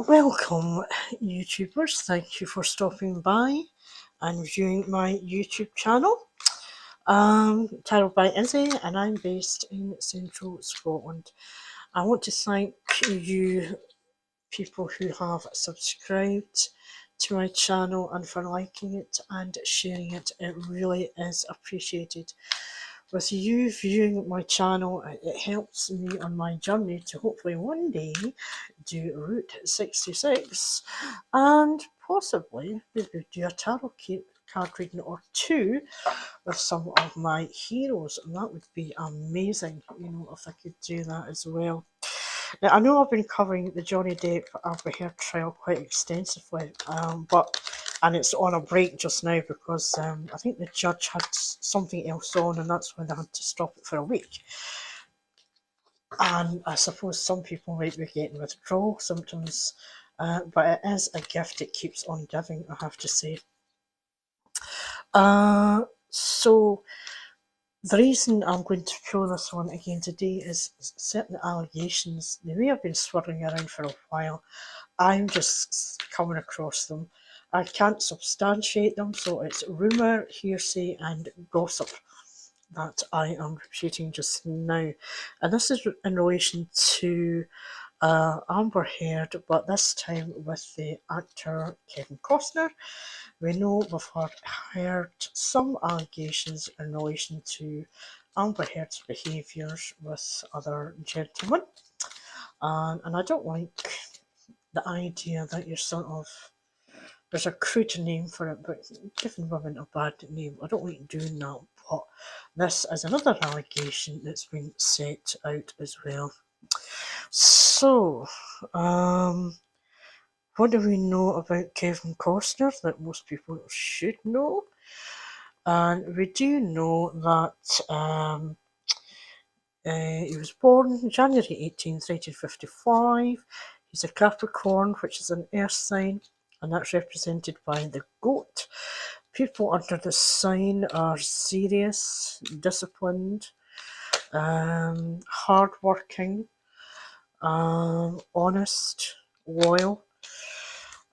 Welcome, YouTubers. Thank you for stopping by and viewing my YouTube channel. Titled by Izzy, and I'm based in Central Scotland. I want to thank you, people who have subscribed to my channel, and for liking it and sharing it. It really is appreciated. With you viewing my channel, it helps me on my journey to hopefully one day do Route 66 and possibly maybe do a tarot card reading or two with some of my heroes, and that would be amazing, if I could do that as well. Now, I know I've been covering the Johnny Depp Amber Heard trial quite extensively, and it's on a break just now because I think the judge had something else on, and that's when they had to stop it for a week. And I suppose some people might be getting withdrawal symptoms, but it is a gift it keeps on giving, I have to say. So the reason I'm going to show this one again today is certain allegations. They may have been swirling around for a while. I'm just coming across them. I can't substantiate them, so it's rumour, hearsay and gossip that I am repeating just now. And this is in relation to Amber Heard, but this time with the actor Kevin Costner. We know we've heard some allegations in relation to Amber Heard's behaviours with other gentlemen. And I don't like the idea that you're sort of, there's a crude name for it, but giving women a bad name, I don't like doing that. But this is another allegation that's been set out as well. So, what do we know about Kevin Costner that most people should know? And we do know that he was born January 18th, 1955. He's a Capricorn, which is an earth sign, and that's represented by the goat. People under this sign are serious, disciplined, hardworking, honest, loyal.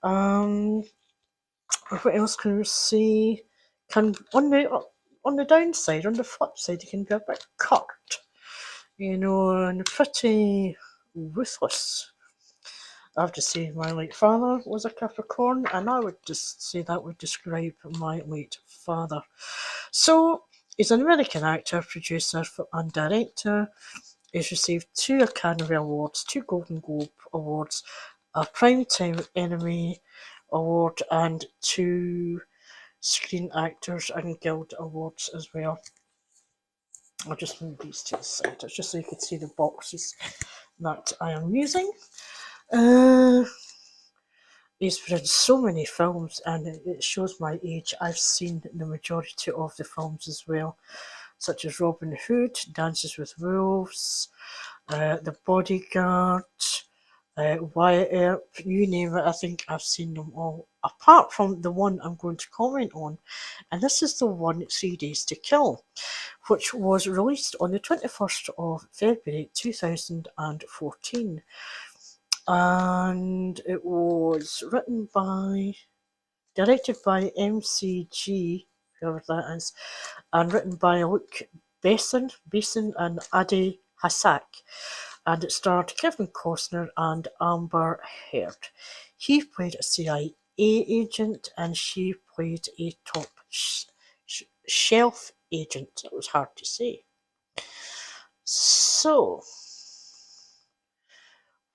What else can we see? On the downside, on the flip side, he can be a bit curt, and pretty ruthless. I have to say my late father was a Capricorn, and I would just say that would describe my late father. So he's an American actor, producer and director. He's received 2 Academy Awards, 2 Golden Globe Awards, a Primetime Emmy Award, and 2 Screen Actors and Guild Awards as well. I'll just move these to the side, just so you can see the boxes that I am using. He's been in so many films, and it shows my age. I've seen the majority of the films as well, such as Robin Hood, Dances with Wolves, The Bodyguard, Wyatt Earp, you name it. I think I've seen them all, apart from the one I'm going to comment on, and this is the one 3 Days to Kill, which was released on the 21st of February 2014. And it was directed by MCG, whoever that is, and written by Luke Besson and Adi Hassak. And it starred Kevin Costner and Amber Heard. He played a CIA agent, and she played a top shelf agent. It was hard to say. So,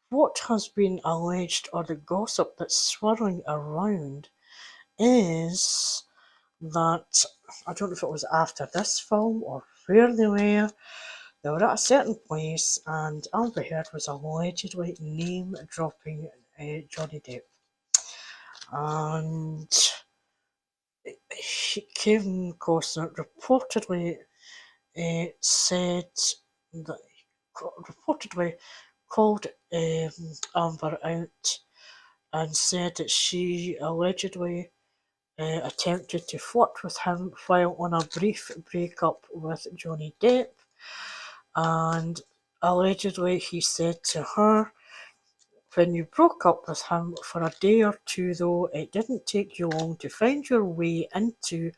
what has been alleged, or the gossip that's swirling around, is that, I don't know if it was after this film or where they were at a certain place, and Amber Heard was allegedly name-dropping Johnny Depp. And Kevin Costner reportedly called Amber out and said that she allegedly attempted to flirt with him while on a brief breakup with Johnny Depp. And allegedly he said to her, When you broke up with him for a day or two, though, it didn't take you long to find your way into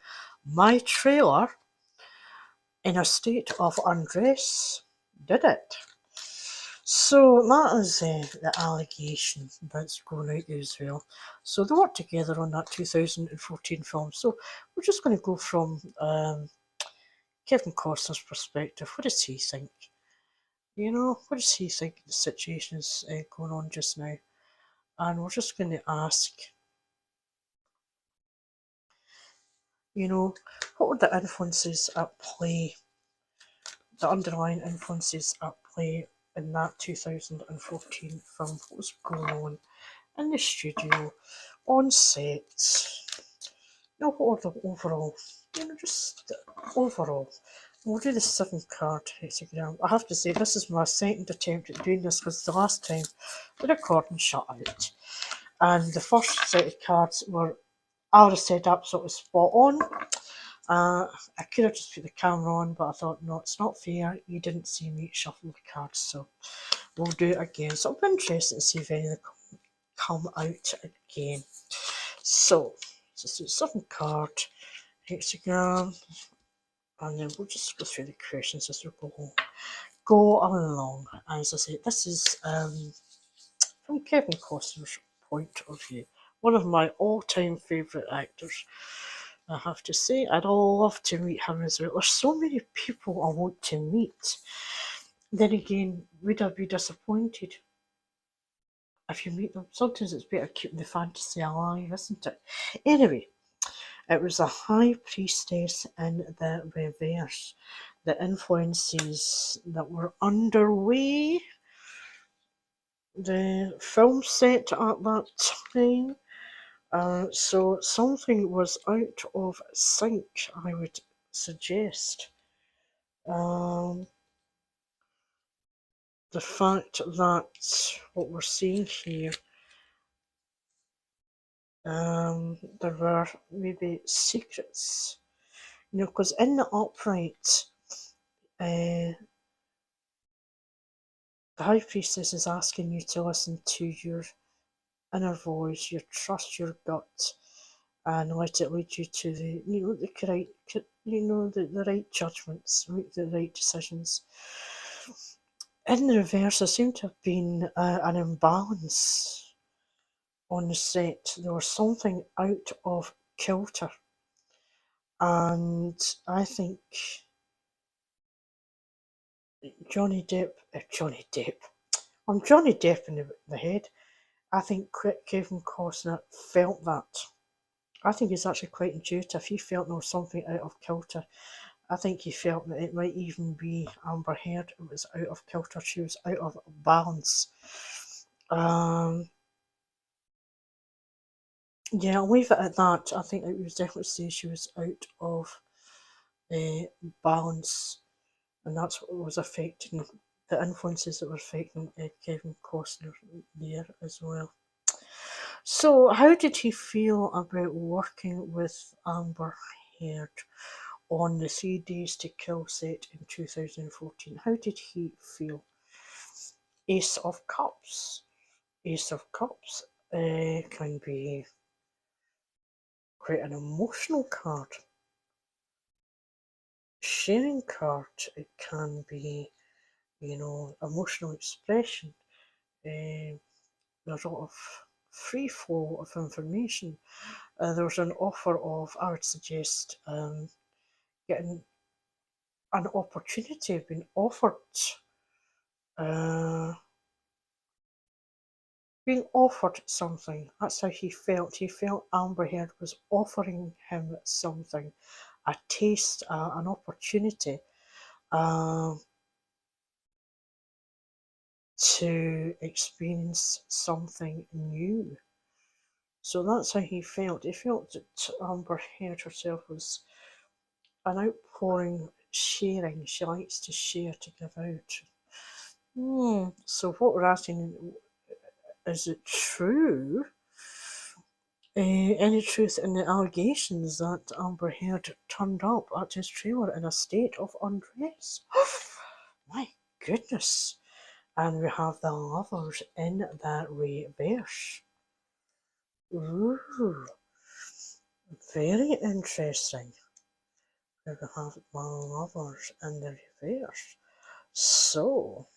my trailer in a state of undress, did it? So that is the allegation that's going out there as well. So they worked together on that 2014 film. So we're just going to go from Kevin Costner's perspective. What does he think? You know, what does he think the situation is going on just now? And we're just going to ask, you know, what were the influences at play, the underlying influences at play in that 2014 film? What was going on in the studio, on set? You know, what were the overall, you know, just overall. We'll do the 7-card hexagram. I have to say, this is my second attempt at doing this because the last time the recording shut out. And the first set of cards were, I already said, absolutely spot on. I could have just put the camera on, but I thought, no, it's not fair. You didn't see me shuffle the cards, so we'll do it again. So I'll be interested to see if any of them come out again. So, let's do 7-card hexagram, and then we'll just go through the questions as we go along. As I say, this is from Kevin Costner's point of view. One of my all-time favourite actors, I have to say. I'd love to meet him as well. There's so many people I want to meet. Then again, would I be disappointed if you meet them? Sometimes it's better keeping the fantasy alive, isn't it? Anyway, it was a high priestess in the reverse. The influences that were underway, the film set at that time. So something was out of sync, I would suggest. The fact that what we're seeing here, there were maybe secrets, you know, because in the upright, the high priestess is asking you to listen to your inner voice, your trust, your gut, and let it lead you to the, you know, the correct, you know, the right judgments, make the right decisions. In the reverse, there seemed to have been an imbalance on the set. There was something out of kilter, and I think Johnny Depp, I'm Johnny Depp in the head. I think Kevin Costner felt that. I think he's actually quite intuitive. He felt there was something out of kilter. I think he felt that it might even be Amber Heard. It was out of kilter. She was out of balance. Yeah, I'll leave it at that. I think it was definitely say she was out of balance, and that's what was affecting the influences that were affecting Kevin Costner there as well. So, how did he feel about working with Amber Heard on the 3 Days to Kill set in 2014? How did he feel? Ace of Cups. Ace of Cups can be quite an emotional card. Sharing card, it can be, you know, emotional expression. There's a lot of free flow of information. There's an offer of, I would suggest, getting an opportunity, being offered, uh, being offered something. That's how he felt. He felt Amber Heard was offering him something, a taste, an opportunity to experience something new. So that's how he felt. He felt that Amber Heard herself was an outpouring, sharing. She likes to share, to give out. So what we're asking, is it true? Any truth in the allegations that Amber Heard turned up at his trailer in a state of undress? My goodness. And we have the lovers in the reverse. Ooh, very interesting. We have the lovers in the reverse. So,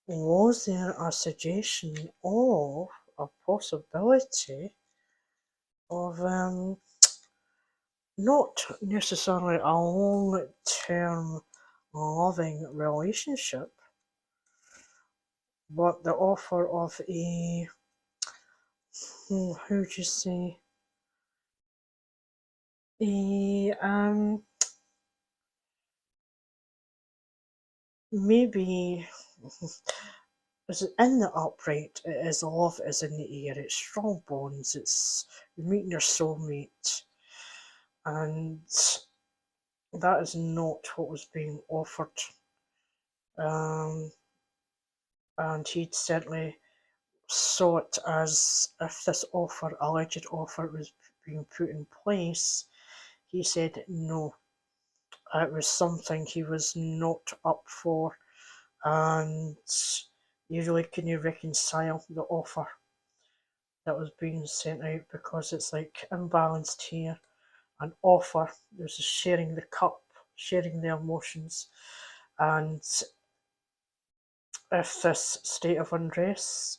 was there a suggestion of a possibility of not necessarily a long-term loving relationship, but the offer of a, how would you say, a maybe is it in the upright? It is love is in the air. It's strong bonds. It's meeting your soulmate, and that is not what was being offered. Um, and he'd certainly saw it as if this offer, alleged offer, was being put in place. He said no, it was something he was not up for, and you really couldn't reconcile the offer that was being sent out because it's like imbalanced here. An offer, there's sharing the cup, sharing the emotions, and if this state of undress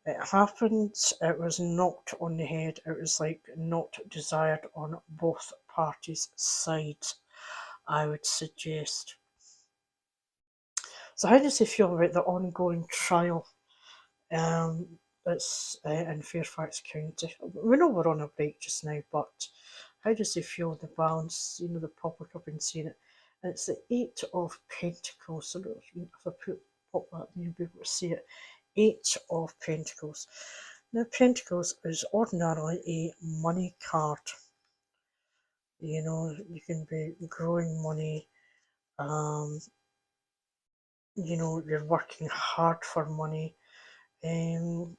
it happened, it was knocked on the head. It was like not desired on both parties' sides, I would suggest. So, how does he feel about the ongoing trial that's in Fairfax County? We know we're on a break just now, but how does he feel the balance? The public have been seeing it. And it's the Eight of Pentacles. So, if I pop that, you'll be able to see it. Eight of Pentacles. Now, Pentacles is ordinarily a money card. You can be growing money. You're working hard for money. You're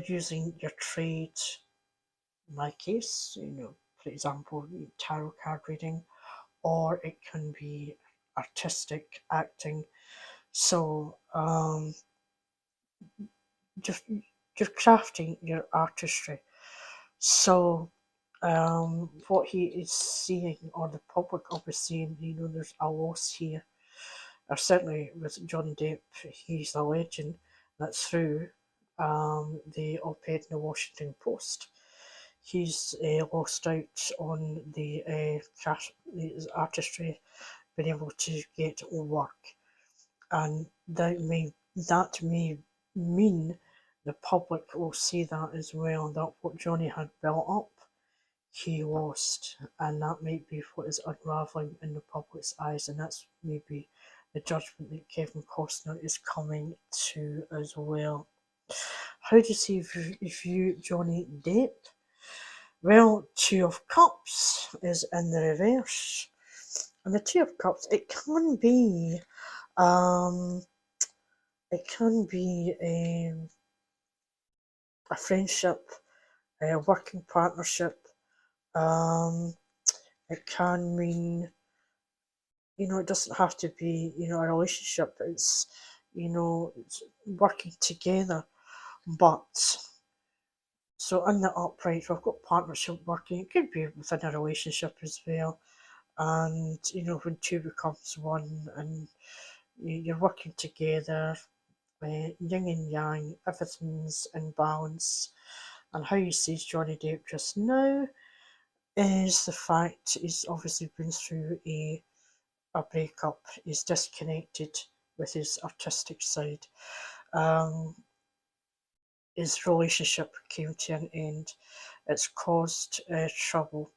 using your trade. In my case, for example, tarot card reading, or it can be artistic acting. So, just you're crafting your artistry. So, what he is seeing, or the public will be seeing, there's a loss here. Or certainly with Johnny Depp, he's a legend. That's through the op-ed in the Washington Post. He's lost out on the artistry, being able to get work, and that may mean the public will see that as well. That what Johnny had built up, he lost, and that might be what is unraveling in the public's eyes, and that's maybe the judgment that Kevin Costner is coming to as well. How do you see view Johnny Depp? Well, Two of Cups is in the reverse, and the Two of Cups, it can be a friendship, a working partnership. It can mean, it doesn't have to be, a relationship. It's, it's working together. But, so in the upright, we've got partnership working. It could be within a relationship as well. And, when two becomes one and you're working together, yin and yang, everything's in balance. And how he sees Johnny Depp just now is the fact he's obviously been through a breakup. He's disconnected with his artistic side. His relationship came to an end. It's caused trouble,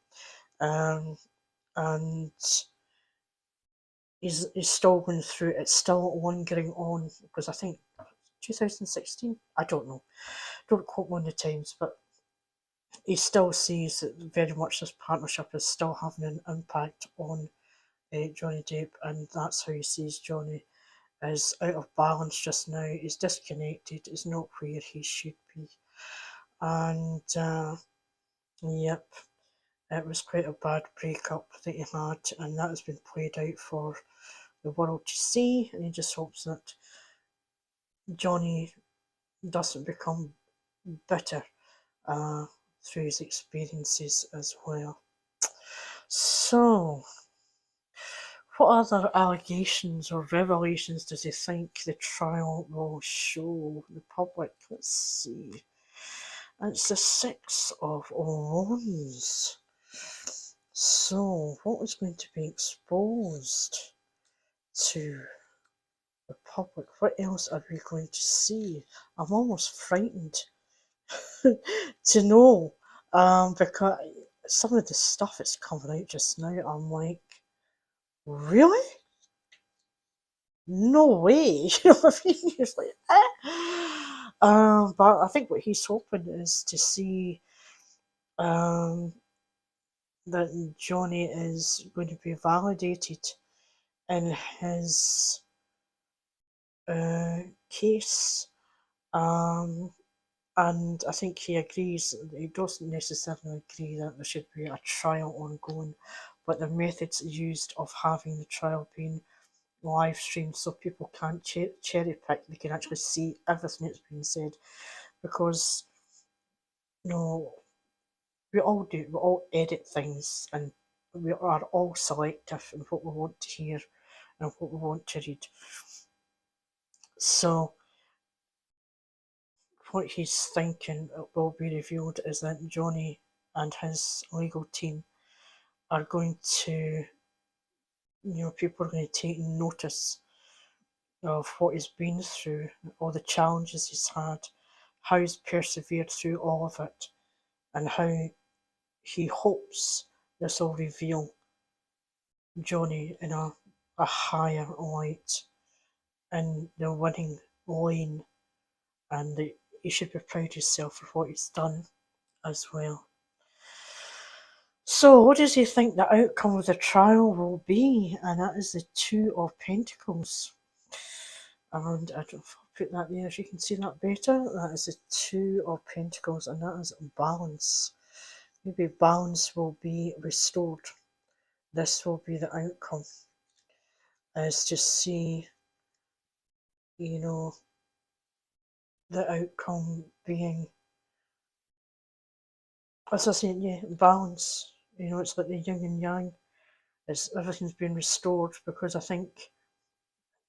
and he's still going through. It's still lingering on because I think 2016. I don't know. Don't quote me on the times, but he still sees that very much this partnership is still having an impact on Johnny Depp, and that's how he sees Johnny is out of balance just now. He's disconnected. He's not where he should be, and yep, it was quite a bad breakup that he had, and that has been played out for the world to see. And he just hopes that Johnny doesn't become bitter through his experiences as well. So, what other allegations or revelations does he think the trial will show the public? Let's see. And it's the 6th of Wands. So, what is going to be exposed to the public? What else are we going to see? I'm almost frightened to know, because some of the stuff that's coming out just now, I'm like, really? No way. You know what I mean? It's like, but I think what he's hoping is to see that Johnny is going to be validated in his case. And I think he agrees, he doesn't necessarily agree that there should be a trial ongoing, but the methods used of having the trial being live streamed so people can't cherry pick, they can actually see everything that's being said, because you know, we all do, we all edit things, and we are all selective in what we want to hear and what we want to read. So what he's thinking will be revealed is that Johnny and his legal team are going to, people are going to take notice of what he's been through, all the challenges he's had, how he's persevered through all of it, and how he hopes this will reveal Johnny in a higher light, in the winning lane, and that he should be proud of himself for what he's done as well. So, what does he think the outcome of the trial will be? And that is the Two of Pentacles. And I don't know if I'll put that there if you can see that better. That is the Two of Pentacles, and that is balance. Maybe balance will be restored. This will be the outcome. Is to see, the outcome being, as I said, yeah, balance. It's like the yin and yang. Everything's been restored, because I think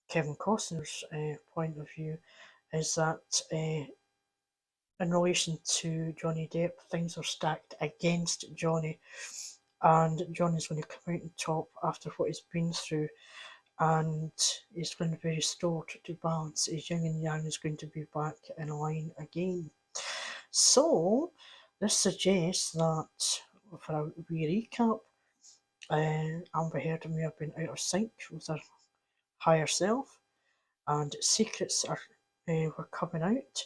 Kevin Costner's point of view is that in relation to Johnny Depp, things are stacked against Johnny, and Johnny's going to come out on top after what he's been through, and he's going to be restored to balance. His yin and yang is going to be back in line again. So this suggests that, for a wee recap, Amber Heard may have been out of sync with her higher self, and secrets were coming out.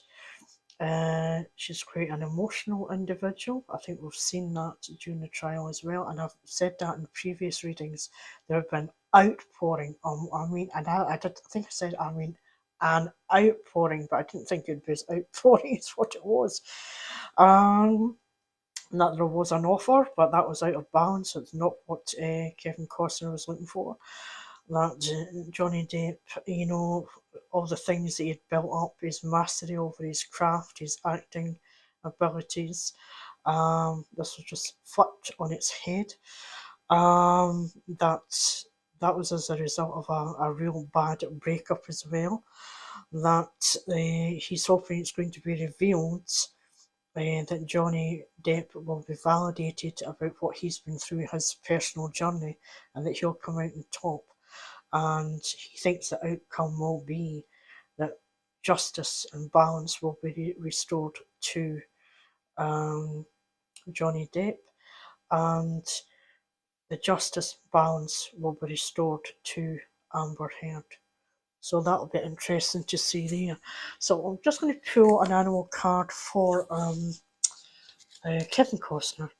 She's quite an emotional individual. I think we've seen that during the trial as well, and I've said that in previous readings. There have been outpouring. I think I said an outpouring, but I didn't think it was outpouring. Is what it was. That there was an offer, but that was out of balance. It's not what Kevin Costner was looking for. That Johnny Depp, all the things that he had built up, his mastery over his craft, his acting abilities, this was just flipped on its head. That was as a result of a real bad breakup as well. That he's hoping it's going to be revealed that Johnny Depp will be validated about what he's been through, his personal journey, and that he'll come out on top. And he thinks the outcome will be that justice and balance will be restored to Johnny Depp, and the justice balance will be restored to Amber Heard. So that'll be interesting to see there. So I'm just going to pull an animal card for Kevin Costner.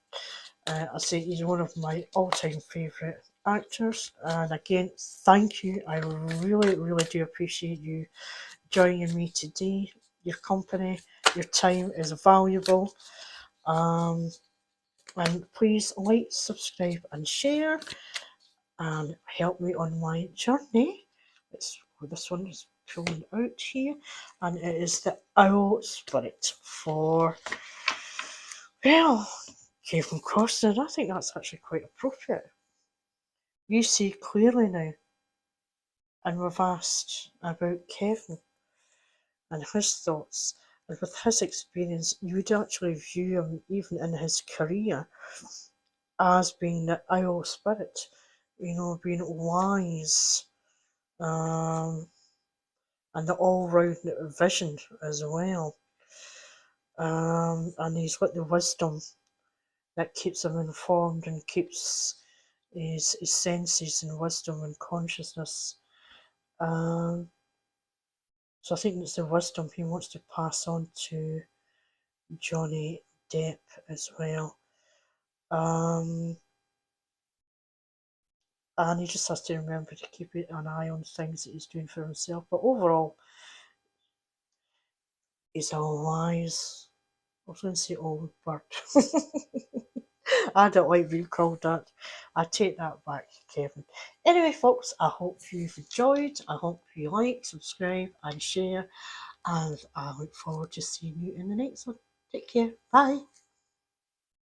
I say he's one of my all-time favourite actors, and again, thank you. I really, really do appreciate you joining me today. Your company, your time is valuable. And please like, subscribe, and share, and help me on my journey. This one is pulling out here, and it is the owl spirit for, well, Kevin Costner. I think that's actually quite appropriate. You see clearly now, and we've asked about Kevin and his thoughts, and with his experience, you would actually view him, even in his career, as being the owl spirit, being wise, and the all-round vision as well. And he's got the wisdom that keeps him informed and keeps his senses and wisdom and consciousness. So I think it's the wisdom he wants to pass on to Johnny Depp as well. And he just has to remember to keep an eye on things that he's doing for himself. But overall, he's a wise, I was going to say old bird. I don't like being called that. I take that back, Kevin. Anyway, folks, I hope you've enjoyed. I hope you like, subscribe, and share. And I look forward to seeing you in the next one. Take care. Bye.